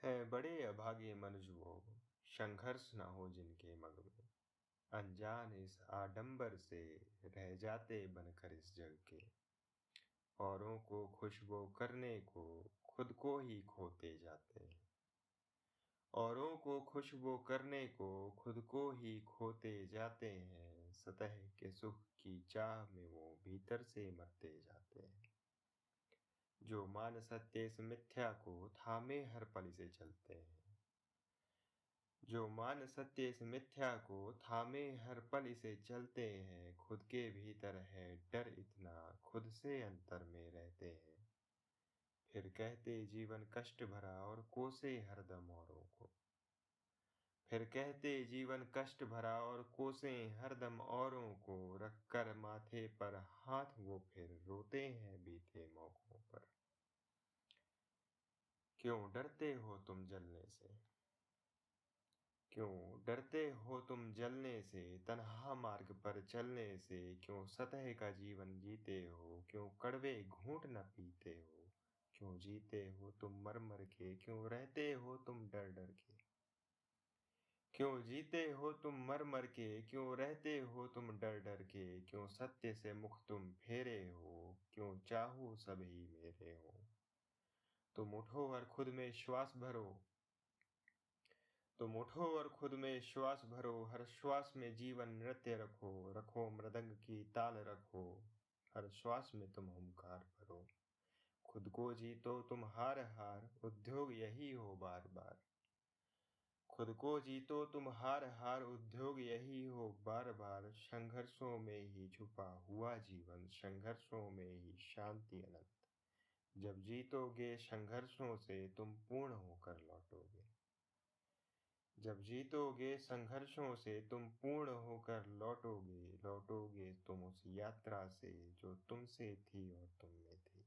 है बड़े अभागे मनुज वो, संघर्ष न हो जिनके मग में। अनजान इस आडंबर से रह जाते बनकर इस जग के। औरों को खुश वो करने को खुद को ही खोते जाते हैं। औरों को खुश वो करने को खुद को ही खोते जाते हैं। सतह के सुख की चाह में वो भीतर से मरते जाते हैं। जो मान सत्य इस मिथ्या को थामे हर पल से चलते हैं। जो मान सत्य इस मिथ्या को थामे हर पल इसे चलते हैं। खुद के भीतर है डर इतना, खुद से अंतर में रहते हैं। फिर कहते जीवन कष्ट भरा और कोसे हरदम औरों को। फिर कहते जीवन कष्ट भरा और कोसे हरदम औरों को। रखकर माथे पर हाथ वो फिर रोते हैं बीते मौकों पर। क्यों डरते हो तुम जलने से? क्यों डरते हो तुम जलने से? तन्हा मार्ग पर चलने से। क्यों सतह का जीवन जीते हो? क्यों कड़वे घूंट न पीते हो? क्यों जीते हो तुम मर मर के? क्यों रहते हो तुम डर डर के? क्यों जीते हो तुम मर मर के? क्यों रहते हो तुम डर डर के? क्यों सत्य से मुख तुम फेरे हो? क्यों चाहो सभी मेरे हो? तुम उठो और खुद में श्वास भरो। तुम उठो और खुद में श्वास भरो। हर श्वास में जीवन नृत्य रखो। रखो मृदंग की ताल रखो। हर श्वास में तुम हुंकार भरो। खुद को जीतो तुम हार हार, उद्योग यही हो बार बार। खुद को जीतो तुम हार हार, उद्योग यही हो बार बार। संघर्षों में ही छुपा हुआ जीवन, संघर्षों में ही शांति अनंत। जब जीतोगे संघर्षों से तुम पूर्ण होकर लौटोगे। जब जीतोगे संघर्षों से तुम पूर्ण होकर लौटोगे। लौटोगे तुम उस यात्रा से जो तुमसे थी और तुम में थी।